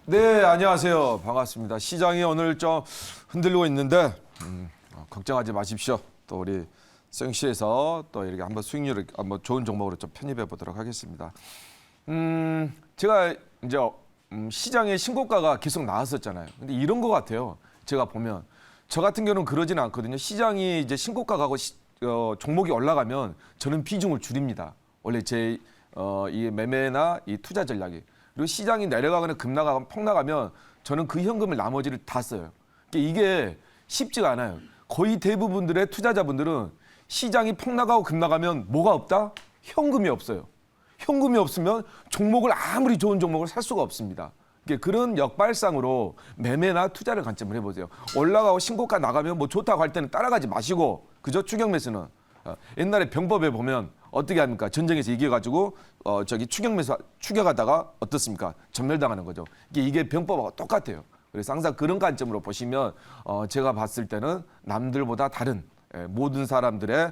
네, 안녕하세요. 반갑습니다. 시장이 오늘 좀 흔들리고 있는데 걱정하지 마십시오. 또 우리 성시에서 또 이렇게 한번 수익률을 한번 좋은 종목으로 좀 편입해 보도록 하겠습니다. 제가 이제 시장에 신고가가 계속 나왔었잖아요. 근데 이런 것 같아요. 제가 보면 저 같은 경우는 그러지는 않거든요. 시장이 이제 신고가 가고 종목이 올라가면 저는 비중을 줄입니다. 원래 제 이 매매나 이 투자 전략이. 그리고 시장이 내려가거나 급락하거나 폭락하면 저는 그 현금을 나머지를 다 써요. 이게 쉽지가 않아요. 거의 대부분들의 투자자분들은 시장이 폭락하고 급락하면 뭐가 없다? 현금이 없어요. 현금이 없으면 종목을 아무리 좋은 종목을 살 수가 없습니다. 그런 역발상으로 매매나 투자를 관점을 해보세요. 올라가고 신고가 나가면 뭐 좋다고 할 때는 따라가지 마시고 그저 추격 매수는 옛날에 병법에 보면 어떻게 합니까? 전쟁에서 이겨가지고 추격 매수 추격하다가 어떻습니까? 전멸당하는 거죠. 이게 병법하고 똑같아요. 그래서 항상 그런 관점으로 보시면 제가 봤을 때는 남들보다 다른 모든 사람들의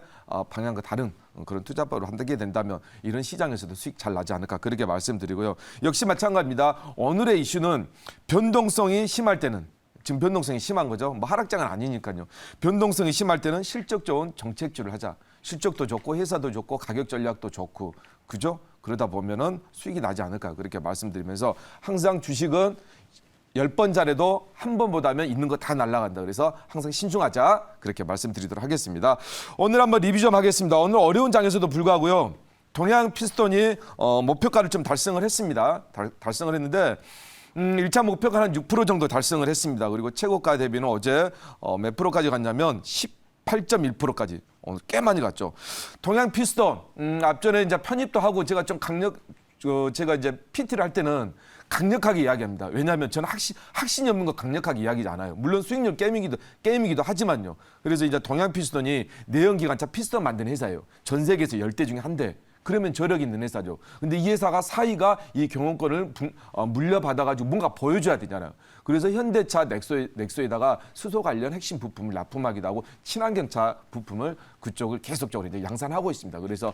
방향과 다른 그런 투자법을 한다게 된다면 이런 시장에서도 수익 잘 나지 않을까 그렇게 말씀드리고요. 역시 마찬가지입니다. 오늘의 이슈는 변동성이 심할 때는 지금 변동성이 심한 거죠. 뭐 하락장은 아니니까요. 변동성이 심할 때는 실적 좋은 정책주를 하자. 실적도 좋고 회사도 좋고 가격 전략도 좋고 그죠? 그러다 보면은 수익이 나지 않을까 그렇게 말씀드리면서 항상 주식은 10번 잘해도 한 번보다면 있는 거 다 날아간다. 그래서 항상 신중하자 그렇게 말씀드리도록 하겠습니다. 오늘 한번 리뷰 좀 하겠습니다. 오늘 어려운 장에서도 불구하고요. 동양 피스톤이 목표가를 좀 달성을 했습니다. 달성을 했는데 1차 목표가 한 6% 정도 달성을 했습니다. 그리고 최고가 대비는 어제 몇 프로까지 갔냐면 18.1%까지 오늘 꽤 많이 갔죠. 동양 피스톤 앞전에 이제 편입도 하고 제가 좀 제가 이제 PT를 할 때는 강력하게 이야기합니다. 왜냐하면 저는 확신이 없는 거 강력하게 이야기하지 않아요. 물론 수익률 게임이기도 하지만요. 그래서 이제 동양 피스톤이 내연기관차 피스톤 만드는 회사예요. 전 세계에서 10대 중에 한 대. 그러면 저력 있는 회사죠. 근데 이 회사가 사이가 이 경영권을 물려받아가지고 뭔가 보여줘야 되잖아요. 그래서 현대차 넥소에다가 수소 관련 핵심 부품을 납품하기도 하고 친환경차 부품을 그쪽을 계속적으로 이제 양산하고 있습니다. 그래서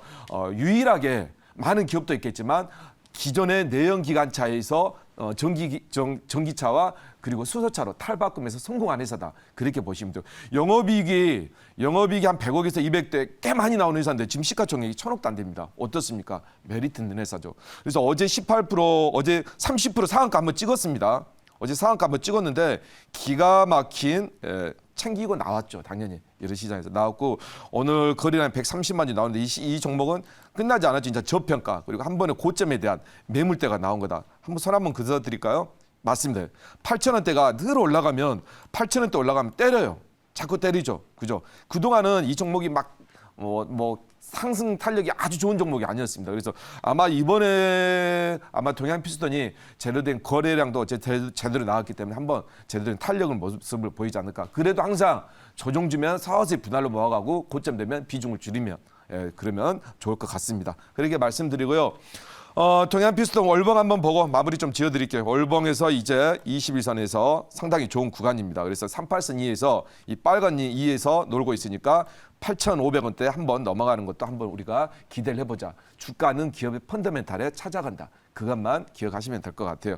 유일하게 많은 기업도 있겠지만 기존의 내연기관차에서 전기차와 그리고 수소차로 탈바꿈해서 성공한 회사다. 그렇게 보시면 돼요. 영업이익이 한 100억에서 200대 꽤 많이 나오는 회사인데 지금 시가총액이 1000억도 안 됩니다. 어떻습니까? 메리트 있는 회사죠. 그래서 어제 18%, 어제 30% 상한가 한번 찍었습니다. 어제 상한가 한번 찍었는데 기가 막힌 챙기고 나왔죠. 당연히 이런 시장에서 나왔고 오늘 거래량이 130만 주 나오는데 이 종목은 끝나지 않았죠. 이제 저평가 그리고 한 번의 고점에 대한 매물대가 나온 거다. 한번 손 한번 그어드릴까요? 맞습니다. 8,000원대가 늘 올라가면 8,000원대 올라가면 때려요. 자꾸 때리죠. 그죠? 그동안은 이 종목이 막 상승 탄력이 아주 좋은 종목이 아니었습니다. 그래서 아마 이번에 동양 피스톤이 제대로 된 거래량도 제대로 나왔기 때문에 한번 제대로 된 탄력을 모습을 보이지 않을까. 그래도 항상 조정 주면 서서히 분할로 모아가고 고점 되면 비중을 줄이면 그러면 좋을 것 같습니다. 그렇게 말씀드리고요. 동양 피스톤 월봉 한번 보고 마무리 좀 지어드릴게요. 월봉에서 이제 21선에서 상당히 좋은 구간입니다. 그래서 38선 이에서 이 빨간 이에서 놀고 있으니까 8,500원대 한번 넘어가는 것도 한번 우리가 기대를 해보자. 주가는 기업의 펀더멘탈에 찾아간다. 그것만 기억하시면 될 것 같아요.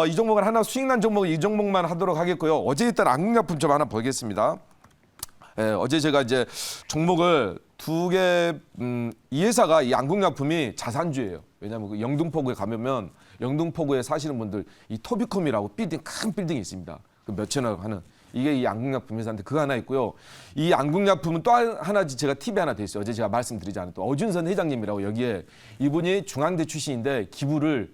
이 종목은 하나 수익난 종목은 이 종목만 하도록 하겠고요. 어제 일단 안국약품 좀 하나 보겠습니다. 어제 제가 이제 종목을 두 개, 이 회사가 이 안국약품이 자산주예요. 왜냐하면 그 영등포구에 가면 영등포구에 사시는 분들 이 토비콤이라고 큰 빌딩이 있습니다. 그 몇천억 하는 이게 이 안국약품 회사인데 그거 하나 있고요. 이 안국약품은 또 하나 제가 팁이 하나 돼 있어요. 어제 제가 말씀드리지 않았던 어준선 회장님이라고 여기에 이분이 중앙대 출신인데 기부를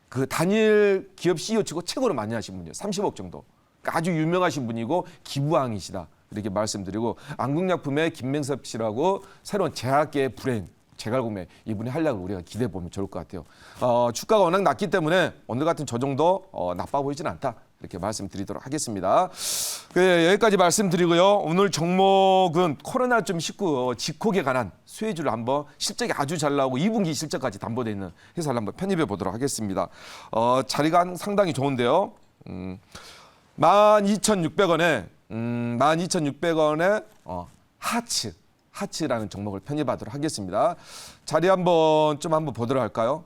그 단일 기업 CEO 치고 최고로 많이 하신 분이에요. 30억 정도. 그러니까 아주 유명하신 분이고 기부왕이시다. 이렇게 말씀드리고 안국약품의 김맹섭 씨라고 새로운 제약계의 브레인 재갈구매 이분이 하려고 우리가 기대해 보면 좋을 것 같아요. 주가가 워낙 낮기 때문에 오늘 같은 저 정도 나빠 보이진 않다. 이렇게 말씀드리도록 하겠습니다. 여기까지 말씀드리고요. 오늘 종목은 코로나19 직콕에 관한 수혜주를 한번 실적이 아주 잘 나오고 2분기 실적까지 담보되어 있는 회사를 한번 편입해 보도록 하겠습니다. 자리가 상당히 좋은데요. 12,600원에 12,600원에 하츠라는 종목을 편입하도록 하겠습니다. 자리 한번 보도록 할까요?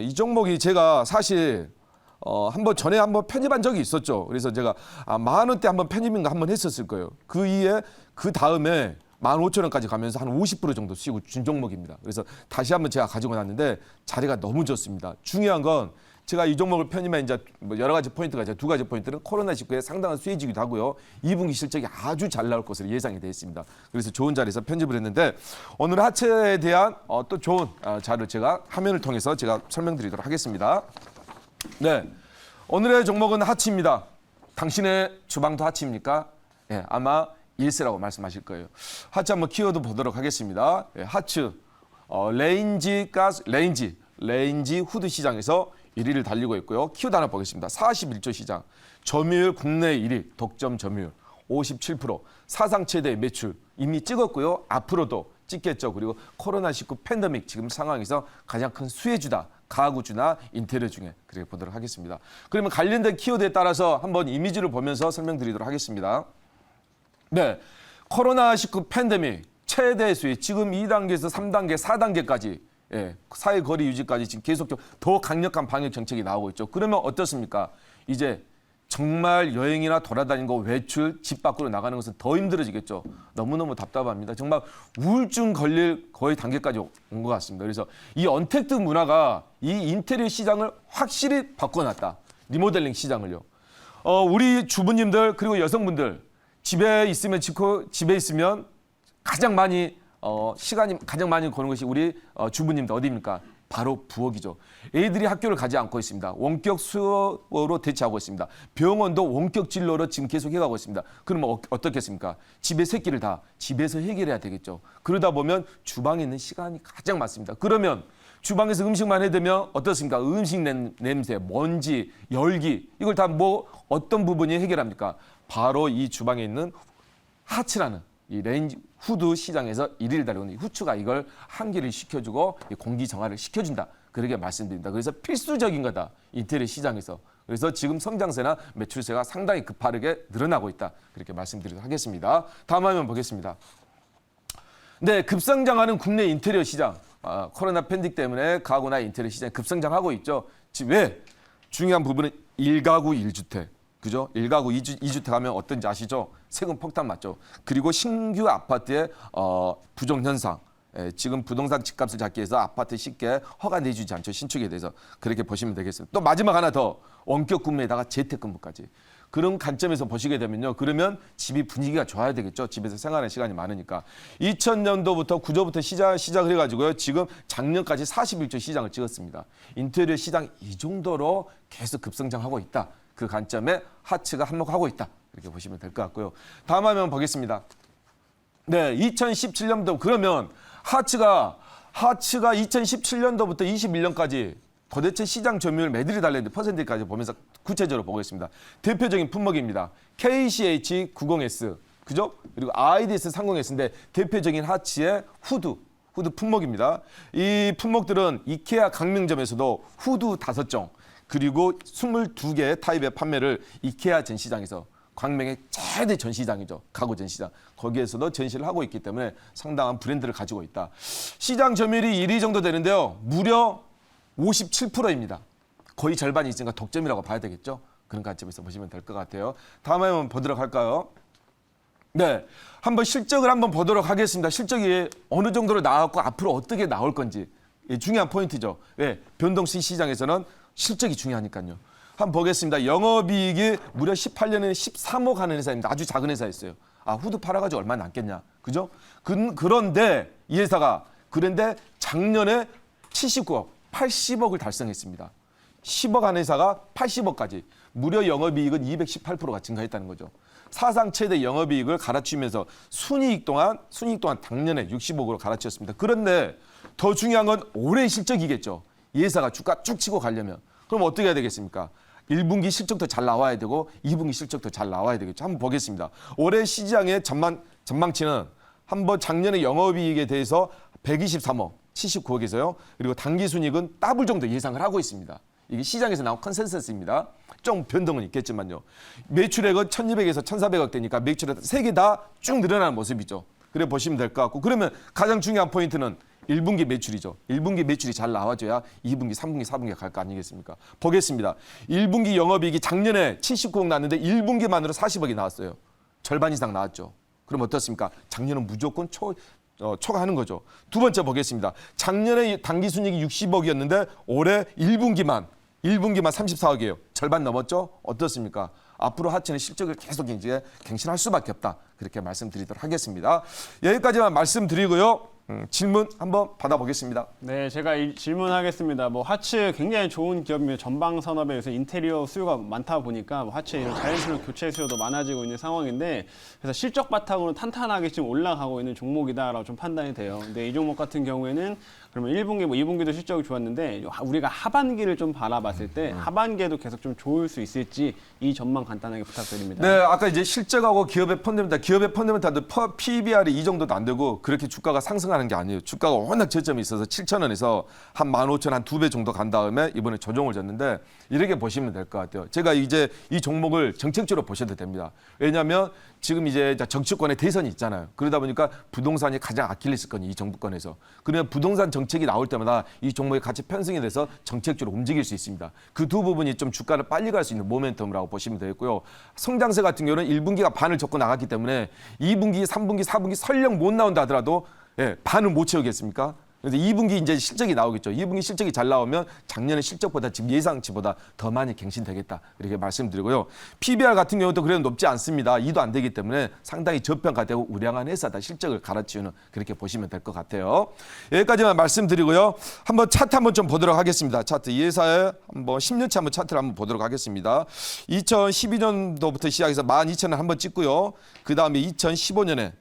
이 종목이 제가 사실 한번 전에 한번 편입한 적이 있었죠. 그래서 제가 10,000원대 한번 편입인가 한번 했었을 거예요. 그 이에 그 다음에 15,000원까지 가면서 한 50% 정도 수익을 준 종목입니다. 그래서 다시 한번 제가 가지고 났는데 자리가 너무 좋습니다. 중요한 건 제가 이 종목을 편입한 이제 뭐 여러 가지 포인트가 이제 두 가지 포인트는 코로나19에 상당한 수혜지기도 하고요. 2분기 실적이 아주 잘 나올 것으로 예상이 되어 있습니다. 그래서 좋은 자리에서 편집을 했는데 오늘 하체에 대한 또 좋은 자료를 제가 화면을 통해서 제가 설명드리도록 하겠습니다. 네, 오늘의 종목은 하치입니다. 당신의 주방도 하치입니까? 예, 아마 일세라고 말씀하실 거예요. 하치 한번 키워드 보도록 하겠습니다. 예, 하츠 레인지 후드 시장에서 1위를 달리고 있고요. 키워드 하나 보겠습니다. 41조 시장, 점유율 국내 1위, 독점 점유율 57%, 사상 최대 매출 이미 찍었고요. 앞으로도 찍겠죠. 그리고 코로나19 팬데믹 지금 상황에서 가장 큰 수혜주다. 가구주나 인테리어 중에 그렇게 보도록 하겠습니다. 그러면 관련된 키워드에 따라서 한번 이미지를 보면서 설명드리도록 하겠습니다. 네, 코로나19 팬데믹 최대 수혜 지금 2단계에서 3단계, 4단계까지 예, 사회 거리 유지까지 지금 계속적으로 더 강력한 방역 정책이 나오고 있죠. 그러면 어떻습니까? 이제 정말 여행이나 돌아다니는 거 외출, 집 밖으로 나가는 것은 더 힘들어지겠죠. 너무너무 답답합니다. 정말 우울증 걸릴 거의 단계까지 온 것 같습니다. 그래서 이 언택트 문화가 이 인테리어 시장을 확실히 바꿔놨다. 리모델링 시장을요. 우리 주부님들 그리고 여성분들 집에 있으면 가장 많이 시간이 가장 많이 거는 것이 우리 주부님들 어디입니까? 바로 부엌이죠. 애들이 학교를 가지 않고 있습니다. 원격 수업으로 대체하고 있습니다. 병원도 원격 진료로 지금 계속 해가고 있습니다. 그러면 어떻겠습니까? 집의 새끼를 다 집에서 해결해야 되겠죠. 그러다 보면 주방에 있는 시간이 가장 많습니다. 그러면 주방에서 음식만 해대면 어떻습니까? 음식 냄새, 먼지, 열기 이걸 다 어떤 부분이 해결합니까? 바로 이 주방에 있는 하츠라는 이 레인지 후드 시장에서 1위를 달리고 있는 후추가 이걸 환기를 시켜주고 공기 정화를 시켜준다. 그렇게 말씀드립니다. 그래서 필수적인 거다. 인테리어 시장에서. 그래서 지금 성장세나 매출세가 상당히 급하게 늘어나고 있다. 그렇게 말씀드리도록 하겠습니다. 다음 화면 보겠습니다. 네, 급성장하는 국내 인테리어 시장. 코로나 팬데믹 때문에 가구나 인테리어 시장이 급성장하고 있죠. 지금 왜? 중요한 부분은 1가구 1주택. 그죠? 1가구 2주택 하면 어떤지 아시죠? 세금 폭탄 맞죠? 그리고 신규 아파트의 부정 현상. 지금 부동산 집값을 잡기 위해서 아파트 쉽게 허가 내주지 않죠. 신축에 대해서. 그렇게 보시면 되겠습니다. 또 마지막 하나 더. 원격 근무에다가 재택근무까지. 그런 관점에서 보시게 되면요. 그러면 집이 분위기가 좋아야 되겠죠. 집에서 생활하는 시간이 많으니까. 2000년도부터 구조부터 시작을 해가지고요. 지금 작년까지 41조 시장을 찍었습니다. 인테리어 시장 이 정도로 계속 급성장하고 있다. 그 관점에 하츠가 한몫하고 있다. 이렇게 보시면 될 것 같고요. 다음 화면 보겠습니다. 네, 2017년도 그러면 하츠가 2017년도부터 21년까지 도대체 시장 점유율 매들이 달렸는데 퍼센트까지 보면서 구체적으로 보겠습니다. 대표적인 품목입니다. KCH90S, 그죠? 그리고 IDS30S인데 대표적인 하츠의 후드 품목입니다. 이 품목들은 이케아 강명점에서도 후드 5종 그리고 22개의 타입의 판매를 이케아 전시장에서 광명의 최대 전시장이죠. 가구 전시장. 거기에서도 전시를 하고 있기 때문에 상당한 브랜드를 가지고 있다. 시장 점유율이 1위 정도 되는데요. 무려 57%입니다. 거의 절반이 있으니까 독점이라고 봐야 되겠죠. 그런 관점에서 보시면 될 것 같아요. 다음에 한번 보도록 할까요? 네, 한번 실적을 한번 보도록 하겠습니다. 실적이 어느 정도로 나왔고 앞으로 어떻게 나올 건지 중요한 포인트죠. 왜? 변동성 시장에서는 실적이 중요하니까요. 한번 보겠습니다. 영업이익이 무려 18년에 13억 하는 회사입니다. 아주 작은 회사였어요. 후드 팔아가지고 얼마 남겠냐. 그죠? 그런데 이 회사가 작년에 79억, 80억을 달성했습니다. 10억 하는 회사가 80억까지. 무려 영업이익은 218%가 증가했다는 거죠. 사상 최대 영업이익을 갈아치우면서 순이익 동안 작년에 60억으로 갈아치웠습니다. 그런데 더 중요한 건 올해 실적이겠죠. 이 회사가 주가 쭉 치고 가려면. 그럼 어떻게 해야 되겠습니까? 1분기 실적도 잘 나와야 되고 2분기 실적도 잘 나와야 되겠죠. 한번 보겠습니다. 올해 시장의 전망치는 한번 작년의 영업이익에 대해서 123억, 79억에서요. 그리고 당기순이익은 더블 정도 예상을 하고 있습니다. 이게 시장에서 나온 컨센서스입니다. 좀 변동은 있겠지만요. 매출액은 1200에서 1400억 되니까 매출액 3개 다 쭉 늘어나는 모습이죠. 그래 보시면 될 것 같고 그러면 가장 중요한 포인트는 1분기 매출이죠. 1분기 매출이 잘 나와줘야 2분기, 3분기, 4분기가 갈 거 아니겠습니까? 보겠습니다. 1분기 영업이익이 작년에 79억 나왔는데 1분기만으로 40억이 나왔어요. 절반 이상 나왔죠. 그럼 어떻습니까? 작년은 무조건 초과하는 거죠. 두 번째 보겠습니다. 작년에 당기순이익이 60억이었는데 올해 1분기만 34억이에요. 절반 넘었죠? 어떻습니까? 앞으로 하천의 실적을 계속 이제 갱신할 수밖에 없다. 그렇게 말씀드리도록 하겠습니다. 여기까지만 말씀드리고요. 질문 한번 받아보겠습니다. 네, 제가 질문하겠습니다. 뭐 하츠 굉장히 좋은 기업이며 전방 산업에 요새 인테리어 수요가 많다 보니까 뭐 하츠 이런 자연스러운 교체 수요도 많아지고 있는 상황인데 그래서 실적 바탕으로 탄탄하게 지금 올라가고 있는 종목이다라고 좀 판단이 돼요. 근데 이 종목 같은 경우에는 그러면 1분기, 뭐 2분기도 실적이 좋았는데 우리가 하반기를 좀 바라봤을 때 하반기에도 계속 좀 좋을 수 있을지 이 전망 간단하게 부탁드립니다. 네, 아까 이제 실적하고 기업의 펀더멘탈도 PBR이 이 정도도 안 되고 그렇게 주가가 상승하는 게 아니에요. 주가가 워낙 저점이 있어서 7,000원에서 한 15,000원, 한 2배 정도 간 다음에 이번에 조정을 줬는데 이렇게 보시면 될 것 같아요. 제가 이제 이 종목을 정책적으로 보셔도 됩니다. 왜냐하면 지금 이제 정치권에 대선이 있잖아요. 그러다 보니까 부동산이 가장 아킬레스건이 이 정부권에서. 그러면 부동산 정책이 나올 때마다 이 종목이 같이 편승이 돼서 정책적으로 움직일 수 있습니다. 그 두 부분이 좀 주가를 빨리 갈 수 있는 모멘텀이라고 보시면 되겠고요. 성장세 같은 경우는 1분기가 반을 접고 나갔기 때문에 2분기, 3분기, 4분기 설령 못 나온다 하더라도 반을 못 채우겠습니까? 그래서 2분기 이제 실적이 나오겠죠. 2분기 실적이 잘 나오면 작년의 실적보다 지금 예상치보다 더 많이 갱신되겠다. 이렇게 말씀드리고요. PBR 같은 경우도 그래도 높지 않습니다. 2도 안 되기 때문에 상당히 저평가되고 우량한 회사다. 실적을 갈아치우는 그렇게 보시면 될 것 같아요. 여기까지만 말씀드리고요. 한번 차트 한번 좀 보도록 하겠습니다. 차트 이 회사의 한번 10년치 한번 차트를 한번 보도록 하겠습니다. 2012년도부터 시작해서 12,000원 한번 찍고요. 그 다음에 2015년에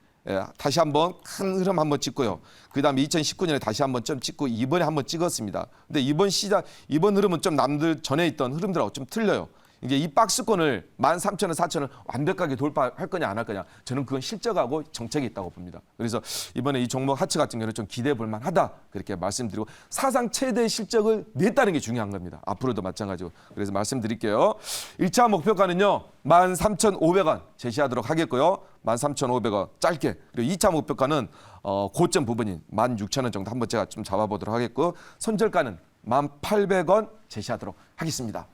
다시 한번 큰 흐름 한번 찍고요. 그 다음에 2019년에 다시 한번 좀 찍고 이번에 한번 찍었습니다. 근데 이번 흐름은 좀 남들 전에 있던 흐름들하고 좀 틀려요. 이제 이 박스권을 13,000원, 4,000원 완벽하게 돌파할 거냐 안 할 거냐 저는 그건 실적하고 정책이 있다고 봅니다. 그래서 이번에 이 종목 하츠 같은 경우는 좀 기대해 볼 만하다 그렇게 말씀드리고 사상 최대 실적을 냈다는 게 중요한 겁니다. 앞으로도 마찬가지고 그래서 말씀드릴게요. 1차 목표가는요 13,500원 제시하도록 하겠고요. 13,500원 짧게 그리고 2차 목표가는 고점 부분인 16,000원 정도 한번 제가 좀 잡아보도록 하겠고 손절가는 1,800원 제시하도록 하겠습니다.